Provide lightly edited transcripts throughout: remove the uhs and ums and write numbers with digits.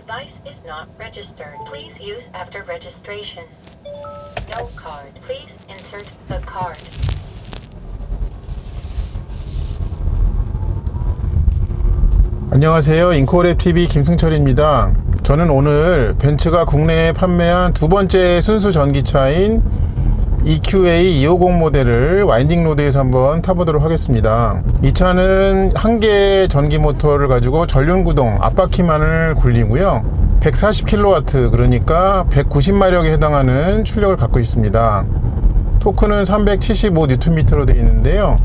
device is not registered. Please use after registration. No card. Please insert the card. 안녕하세요. 인코랩TV 김승철입니다. 저는 오늘 벤츠가 국내에 판매한 두 번째 순수 전기차인 EQA 250 모델을 와인딩 로드에서 한번 타보도록 하겠습니다. 이 차는 한 개의 전기 모터를 가지고 전륜구동 앞바퀴만을 굴리고요, 140kW, 그러니까 190마력에 해당하는 출력을 갖고 있습니다. 토크는 375Nm로 되어 있는데요,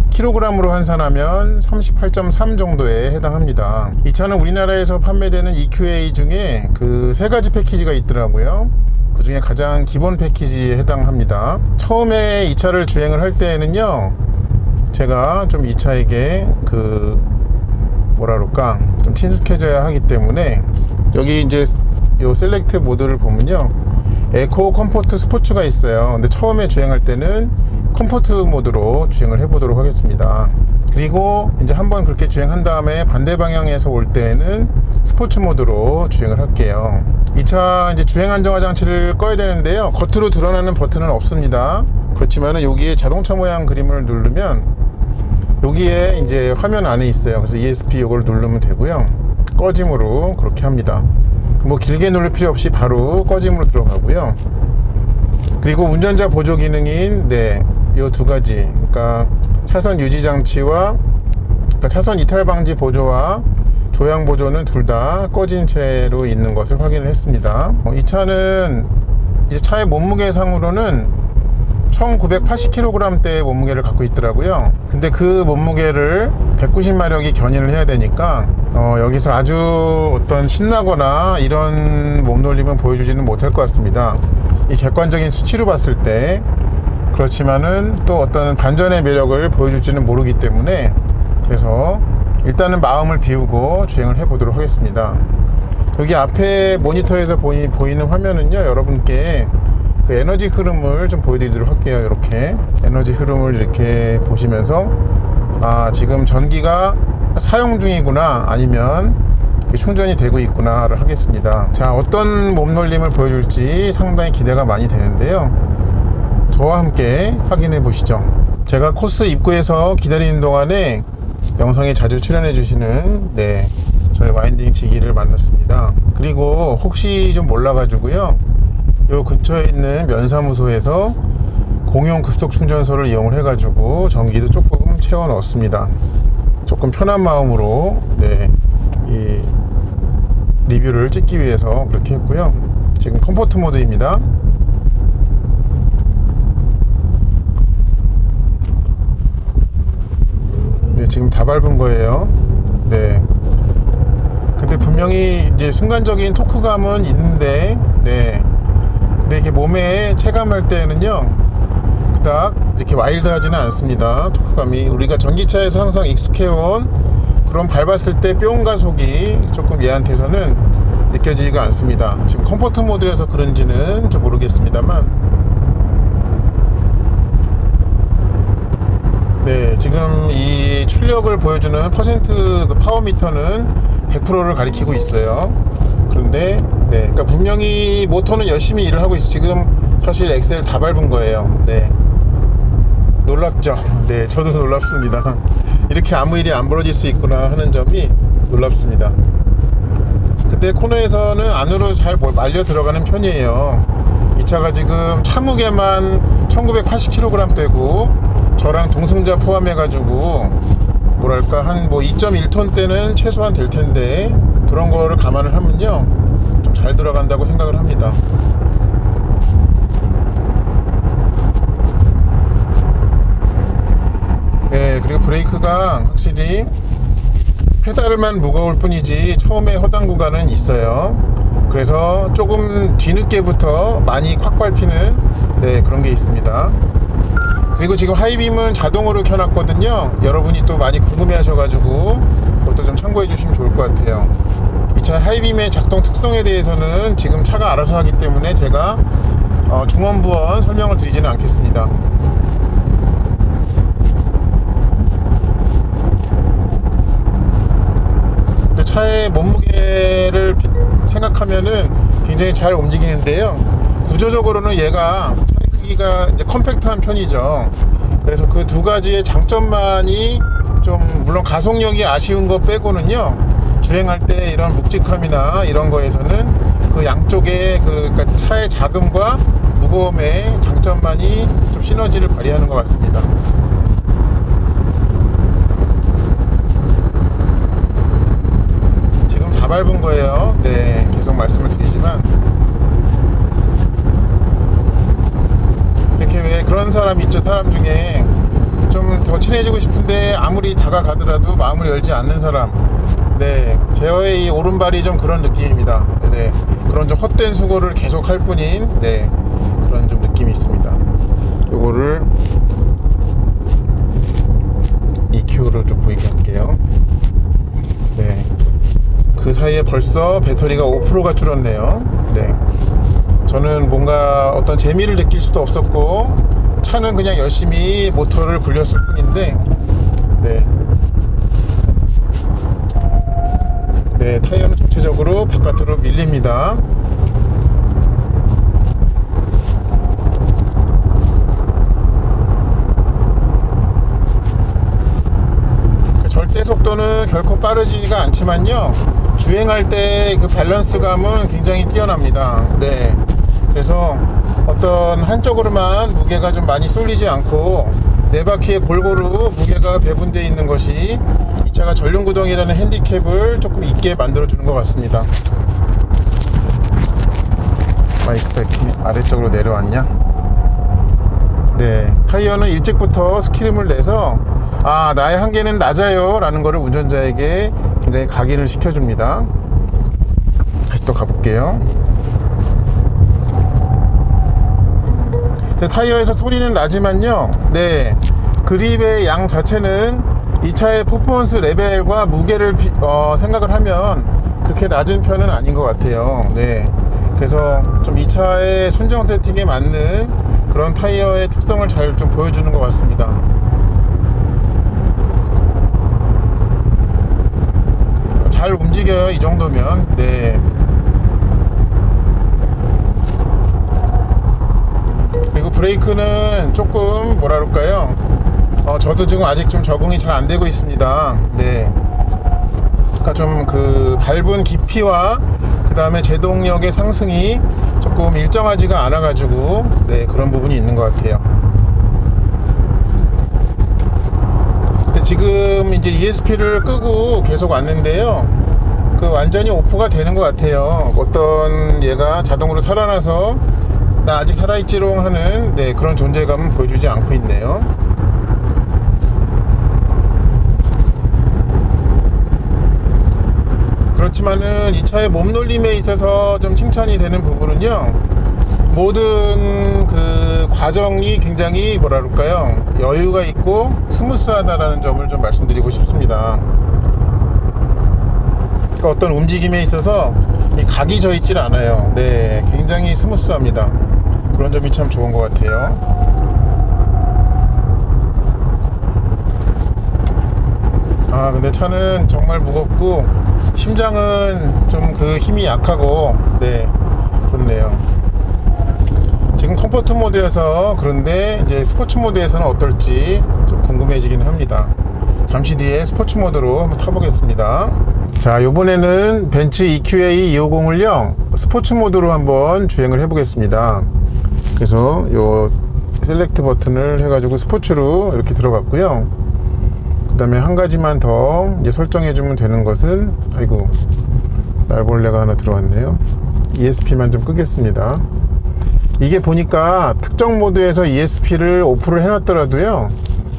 킬로그램으로 환산하면 38.3 정도에 해당합니다. 이 차는 우리나라에서 판매되는 EQA 중에 그 세 가지 패키지가 있더라고요. 그 중에 가장 기본 패키지에 해당합니다. 처음에 이 차를 주행을 할 때에는요, 제가 좀 이 차에게 좀 친숙해져야 하기 때문에, 여기 이제 요 셀렉트 모드를 보면요, 에코, 컴포트, 스포츠가 있어요. 근데 처음에 주행할 때는 컴포트 모드로 주행을 해 보도록 하겠습니다. 그리고 이제 한번 그렇게 주행한 다음에 반대 방향에서 올 때는 스포츠 모드로 주행을 할게요. 이 차 이제 주행 안정화 장치를 꺼야 되는데요, 겉으로 드러나는 버튼은 없습니다. 그렇지만은 여기에 자동차 모양 그림을 누르면 여기에 이제 화면 안에 있어요. 그래서 ESP 이걸 누르면 되고요, 꺼짐으로 그렇게 합니다. 뭐 길게 누를 필요 없이 바로 꺼짐으로 들어가고요. 그리고 운전자 보조 기능인 요 두 가지, 그러니까 차선 유지 장치와 차선 이탈 방지 보조와 조향 보조는 둘 다 꺼진 채로 있는 것을 확인을 했습니다. 이 차는 이제 차의 몸무게 상으로는 1980kg대의 몸무게를 갖고 있더라고요. 근데 그 몸무게를 190마력이 견인을 해야 되니까 여기서 아주 어떤 신나거나 이런 몸놀림은 보여주지는 못할 것 같습니다. 이 객관적인 수치로 봤을 때. 그렇지만은 또 어떤 반전의 매력을 보여줄지는 모르기 때문에, 그래서 일단은 마음을 비우고 주행을 해 보도록 하겠습니다. 여기 앞에 모니터에서 보이는 화면은요, 여러분께 그 에너지 흐름을 좀 보여드리도록 할게요. 이렇게 에너지 흐름을 이렇게 보시면서 지금 전기가 사용 중이구나, 아니면 충전이 되고 있구나를 하겠습니다. 자, 어떤 몸놀림을 보여줄지 상당히 기대가 많이 되는데요, 저와 함께 확인해 보시죠. 제가 코스 입구에서 기다리는 동안에 영상에 자주 출연해 주시는 저희 와인딩 지기를 만났습니다. 그리고 혹시 좀 몰라 가지고요, 요 근처에 있는 면사무소에서 공용 급속 충전소를 이용을 해 가지고 전기도 조금 채워 넣었습니다. 조금 편한 마음으로 이 리뷰를 찍기 위해서 그렇게 했고요. 지금 컴포트 모드입니다. 지금 다 밟은 거예요. 근데 분명히 이제 순간적인 토크감은 있는데, 근데 이렇게 몸에 체감할 때는요, 그닥 이렇게 와일드하지는 않습니다. 토크감이 우리가 전기차에서 항상 익숙해온 그런 밟았을 때 뿅 가속이 조금 얘한테서는 느껴지지가 않습니다. 지금 컴포트 모드여서 그런지는 좀 모르겠습니다만, 지금 이 출력을 보여주는 퍼센트 파워미터는 100%를 가리키고 있어요. 그런데 그러니까 분명히 모터는 열심히 일을 하고 있어요. 지금 사실 엑셀 다 밟은 거예요. 놀랍죠? 저도 놀랍습니다. 이렇게 아무 일이 안 벌어질 수 있구나 하는 점이 놀랍습니다. 근데 코너에서는 안으로 잘 말려 들어가는 편이에요. 이 차가 지금 차무게만 1980kg대고 저랑 동승자 포함해 가지고 뭐랄까 한 2.1톤대는 최소한 될 텐데, 그런 거를 감안을 하면요, 좀 잘 들어간다고 생각을 합니다. 그리고 브레이크가 확실히 페달만 무거울 뿐이지 처음에 허당 구간은 있어요. 그래서 조금 뒤늦게부터 많이 콱 밟히는 그런 게 있습니다. 그리고 지금 하이빔은 자동으로 켜놨거든요. 여러분이 또 많이 궁금해 하셔가지고 그것도 좀 참고해 주시면 좋을 것 같아요. 이 차 하이빔의 작동 특성에 대해서는 지금 차가 알아서 하기 때문에 제가 중원부원 설명을 드리지는 않겠습니다. 차의 몸무게를 생각하면은 굉장히 잘 움직이는데요. 구조적으로는 얘가 차의 크기가 이제 컴팩트한 편이죠. 그래서 그 두 가지의 장점만이 좀, 물론 가속력이 아쉬운 거 빼고는요, 주행할 때 이런 묵직함이나 이런 거에서는 그 양쪽의 그러니까 차의 자금과 무거움의 장점만이 좀 시너지를 발휘하는 것 같습니다. 지금 다 밟은 거예요. 네, 계속 말씀을 드리지만, 이렇게 왜 그런 사람 있죠. 사람 중에 좀 더 친해지고 싶은데 아무리 다가가더라도 마음을 열지 않는 사람. 네, 제어의 이 오른발이 좀 그런 느낌입니다. 네, 그런 좀 헛된 수고를 계속 할 뿐인, 네, 그런 좀 느낌이 있습니다. 요거를 EQ를 좀 보이게 할게요. 네, 그 사이에 벌써 배터리가 5%가 줄었네요. 네, 저는 뭔가 어떤 재미를 느낄 수도 없었고, 차는 그냥 열심히 모터를 굴렸을 뿐인데, 네, 네, 타이어는 전체적으로 바깥으로 밀립니다. 절대 속도는 결코 빠르지가 않지만요, 주행할 때 그 밸런스감은 굉장히 뛰어납니다. 네, 그래서 어떤 한쪽으로만 무게가 좀 많이 쏠리지 않고 네 바퀴에 골고루 무게가 배분되어 있는 것이 이 차가 전륜구동이라는 핸디캡을 조금 있게 만들어 주는 것 같습니다. 마이크 백이 아래쪽으로 내려왔냐? 네, 타이어는 일찍부터 스키름을 내서 나의 한계는 낮아요 라는 거를 운전자에게 굉장히 각인을 시켜줍니다. 다시 또 가볼게요. 네, 타이어에서 소리는 나지만요, 네, 그립의 양 자체는 이 차의 퍼포먼스 레벨과 무게를 생각을 하면 그렇게 낮은 편은 아닌 것 같아요. 네, 그래서 좀 이 차의 순정 세팅에 맞는 그런 타이어의 특성을 잘 좀 보여주는 것 같습니다. 잘 움직여요, 이 정도면. 네, 그리고 브레이크는 조금 뭐라 그럴까요, 저도 지금 아직 좀 적응이 잘 안 되고 있습니다. 네, 그러니까 좀 그 밟은 깊이와 그 다음에 제동력의 상승이 조금 일정하지가 않아 가지고, 네, 그런 부분이 있는 것 같아요. 근데 지금 이제 ESP를 끄고 계속 왔는데요, 그 완전히 오프가 되는 것 같아요. 어떤 얘가 자동으로 살아나서 나 아직 살아있지롱 하는, 네, 그런 존재감은 보여주지 않고 있네요. 그렇지만은 이 차의 몸놀림에 있어서 좀 칭찬이 되는 부분은요, 모든 그 과정이 굉장히 뭐라 그럴까요, 여유가 있고 스무스하다라는 점을 좀 말씀드리고 싶습니다. 그러니까 어떤 움직임에 있어서 이 각이 져 있질 않아요. 네, 굉장히 스무스합니다. 그런 점이 참 좋은 것 같아요. 근데 차는 정말 무겁고 심장은 좀 그 힘이 약하고, 네, 좋네요. 지금 컴포트 모드여서 그런데 이제 스포츠 모드에서는 어떨지 좀 궁금해지긴 합니다. 잠시 뒤에 스포츠 모드로 한번 타보겠습니다. 자, 요번에는 벤츠 EQA 250을요 스포츠 모드로 한번 주행을 해 보겠습니다. 그래서 요 셀렉트 버튼을 해가지고 스포츠로 이렇게 들어갔고요. 그 다음에 한 가지만 더 이제 설정해 주면 되는 것은, 아이고, 날벌레가 하나 들어왔네요. ESP만 좀 끄겠습니다. 이게 보니까 특정 모드에서 ESP를 오프를 해놨더라도요,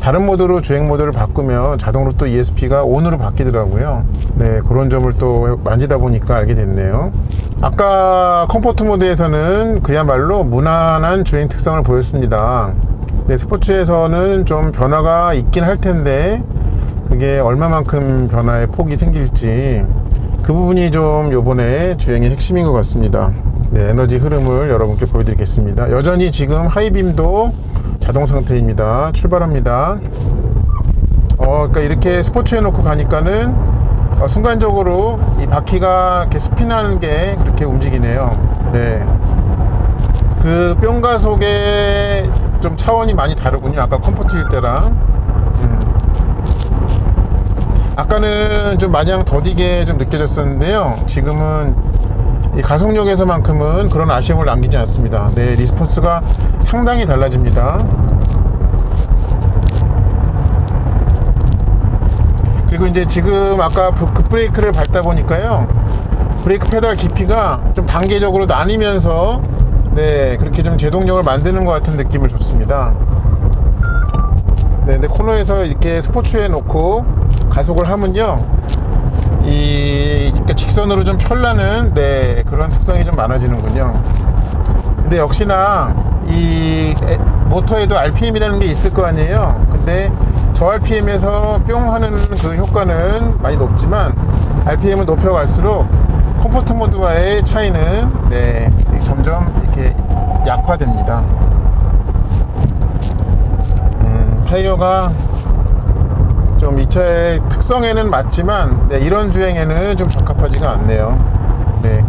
다른 모드로 주행 모드를 바꾸면 자동으로 또 ESP가 ON으로 바뀌더라고요. 네, 그런 점을 또 만지다 보니까 알게 됐네요. 아까 컴포트 모드에서는 그야말로 무난한 주행 특성을 보였습니다. 네, 스포츠에서는 좀 변화가 있긴 할 텐데 그게 얼마만큼 변화의 폭이 생길지, 그 부분이 좀 요번에 주행의 핵심인 것 같습니다. 네, 에너지 흐름을 여러분께 보여드리겠습니다. 여전히 지금 하이빔도 자동 상태입니다. 출발합니다. 그러니까 이렇게 스포츠 해놓고 가니까는 순간적으로 이 바퀴가 이렇게 스핀하는 게 그렇게 움직이네요. 네. 그 뿅 가속의 좀 차원이 많이 다르군요. 아까 컴포트일 때랑. 아까는 좀 마냥 더디게 좀 느껴졌었는데요. 지금은 이 가속력에서만큼은 그런 아쉬움을 남기지 않습니다. 네, 리스폰스가 상당히 달라집니다. 그리고 이제 지금 아까 급브레이크를 밟다 보니까요, 브레이크 페달 깊이가 좀 단계적으로 나뉘면서 네, 그렇게 좀 제동력을 만드는 것 같은 느낌을 줬습니다. 네, 근데 코너에서 이렇게 스포츠에 놓고 가속을 하면요, 그러니까 직선으로 좀 펼라는 네, 그런 특성이 좀 많아지는군요. 근데 역시나 이 모터에도 RPM이라는 게 있을 거 아니에요. 근데 저 RPM에서 뿅 하는 그 효과는 많이 높지만 RPM을 높여갈수록 컴포트 모드와의 차이는 네, 점점 이렇게 약화됩니다. 타이어가 좀 이 차의 특성에는 맞지만 네, 이런 주행에는 좀 적합하지가 않네요. 네.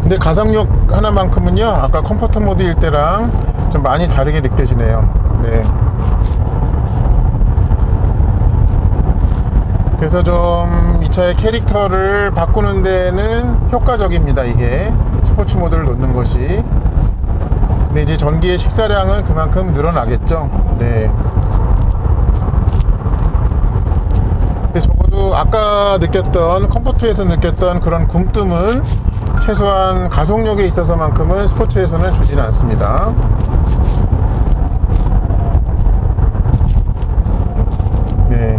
근데 가속력 하나만큼은요, 아까 컴포트 모드일 때랑 좀 많이 다르게 느껴지네요. 네. 그래서 좀 이 차의 캐릭터를 바꾸는 데는 효과적입니다. 이게 스포츠 모드를 놓는 것이. 근데 이제 전기의 식사량은 그만큼 늘어나겠죠. 네. 근데 적어도 아까 느꼈던 컴포트에서 느꼈던 그런 굼뜸은 최소한 가속력에 있어서만큼은 스포츠에서는 주지는 않습니다. 네.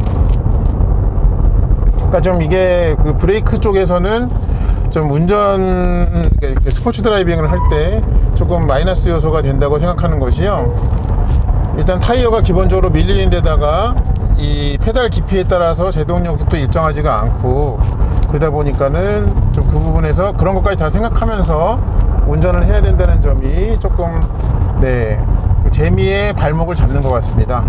그러니까 좀 이게 그 브레이크 쪽에서는 좀 운전, 스포츠 드라이빙을 할 때 조금 마이너스 요소가 된다고 생각하는 것이요, 일단 타이어가 기본적으로 밀리는 데다가 이 페달 깊이에 따라서 제동력도 일정하지가 않고, 그러다 보니까는 좀 그 부분에서 그런 것까지 다 생각하면서 운전을 해야 된다는 점이 조금 네, 그 재미의 발목을 잡는 것 같습니다.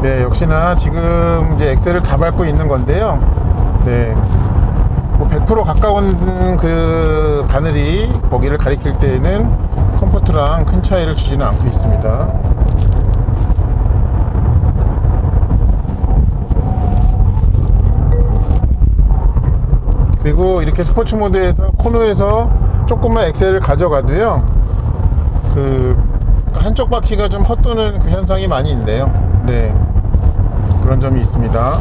네, 역시나 지금 이제 엑셀을 다 밟고 있는 건데요. 네, 뭐 100% 가까운 그 바늘이 거기를 가리킬 때에는 컴포트랑 큰 차이를 주지는 않고 있습니다. 그리고 이렇게 스포츠 모드에서 코너에서 조금만 엑셀을 가져가도요, 그 한쪽 바퀴가 좀 헛도는 그 현상이 많이 있네요. 네, 그런 점이 있습니다.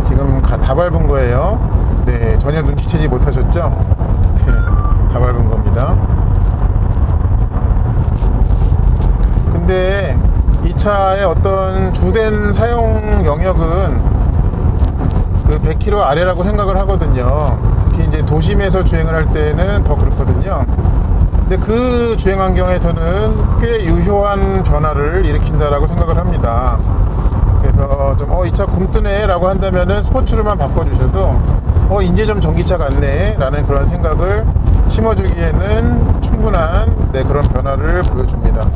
지금 다 밟은 거예요. 네, 전혀 눈치채지 못하셨죠? 네, 다 밟은 겁니다. 근데 이 차의 어떤 주된 사용 영역은 그 100km 아래라고 생각을 하거든요. 특히 이제 도심에서 주행을 할 때는 더 그렇거든요. 근데 그 주행 환경에서는 꽤 유효한 변화를 일으킨다라고 생각을 합니다. 그래서 좀 이 차 굼뜨네 라고 한다면은 스포츠로만 바꿔주셔도 이제 좀 전기차 같네 라는 그런 생각을 심어주기에는 충분한 네, 그런 변화를 보여줍니다.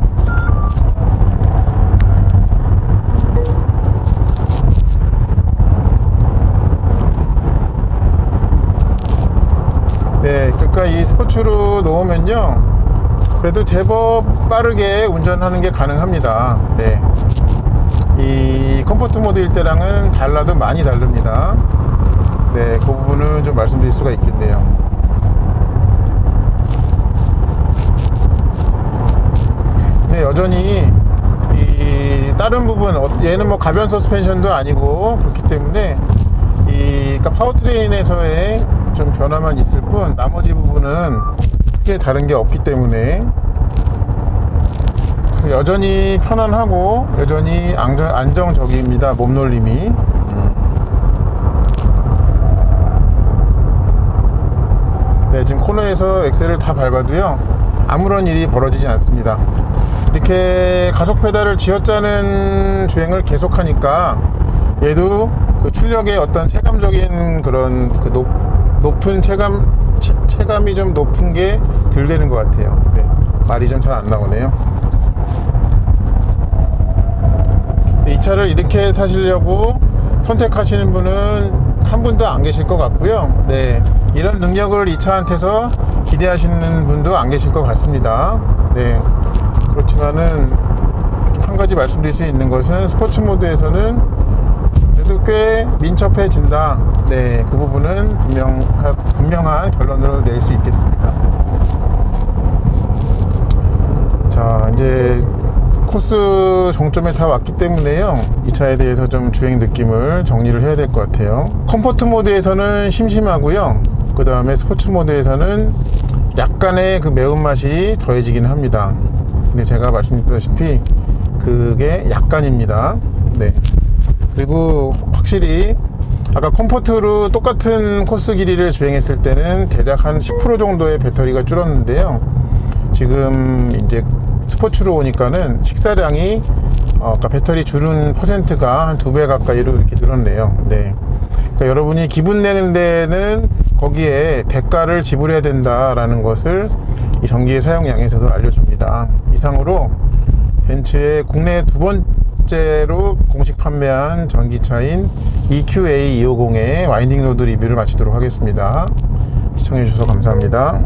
네, 그러니까 이 스포츠로 놓으면요, 그래도 제법 빠르게 운전하는 게 가능합니다. 네, 이 컴포트 모드일 때랑은 달라도 많이 다릅니다. 네, 그 부분은 좀 말씀드릴 수가 있겠네요. 네, 여전히 이 다른 부분, 얘는 뭐 가변 서스펜션도 아니고 그렇기 때문에 그러니까 파워트레인에서의 좀 변화만 있을 뿐 나머지 부분은 크게 다른 게 없기 때문에 여전히 편안하고 여전히 안정적입니다. 몸놀림이. 네, 지금 코너에서 엑셀을 다 밟아도요, 아무런 일이 벌어지지 않습니다. 이렇게 가속 페달을 쥐어짜는 주행을 계속하니까 얘도 그 출력의 어떤 체감적인 그런 그 높은 체감이 좀 높은 게 덜 되는 것 같아요. 네, 말이 좀 잘 안 나오네요. 이 차를 이렇게 타시려고 선택하시는 분은 한 분도 안 계실 것 같고요. 네, 이런 능력을 이 차한테서 기대하시는 분도 안 계실 것 같습니다. 네, 그렇지만은 한 가지 말씀드릴 수 있는 것은 스포츠 모드에서는 그래도 꽤 민첩해진다. 네, 그 부분은 분명한 결론으로 낼 수 있겠습니다. 자, 이제 코스 종점에 다 왔기 때문에요, 이 차에 대해서 좀 주행 느낌을 정리를 해야 될 것 같아요. 컴포트 모드에서는 심심하고요, 그 다음에 스포츠 모드에서는 약간의 그 매운맛이 더해지기는 합니다. 근데 제가 말씀드렸다시피 그게 약간입니다. 네, 그리고 확실히 아까 컴포트로 똑같은 코스 길이를 주행했을 때는 대략 한 10% 정도의 배터리가 줄었는데요, 지금 이제 스포츠로 오니까는 식사량이 아까 배터리 줄은 퍼센트가 한 2배 가까이로 이렇게 늘었네요. 네, 그러니까 여러분이 기분 내는 데는 거기에 대가를 지불해야 된다라는 것을 이 전기의 사용량에서도 알려줍니다. 이상으로 벤츠의 국내 두 번째로 공식 판매한 전기차인 EQA250의 와인딩 로드 리뷰를 마치도록 하겠습니다. 시청해 주셔서 감사합니다.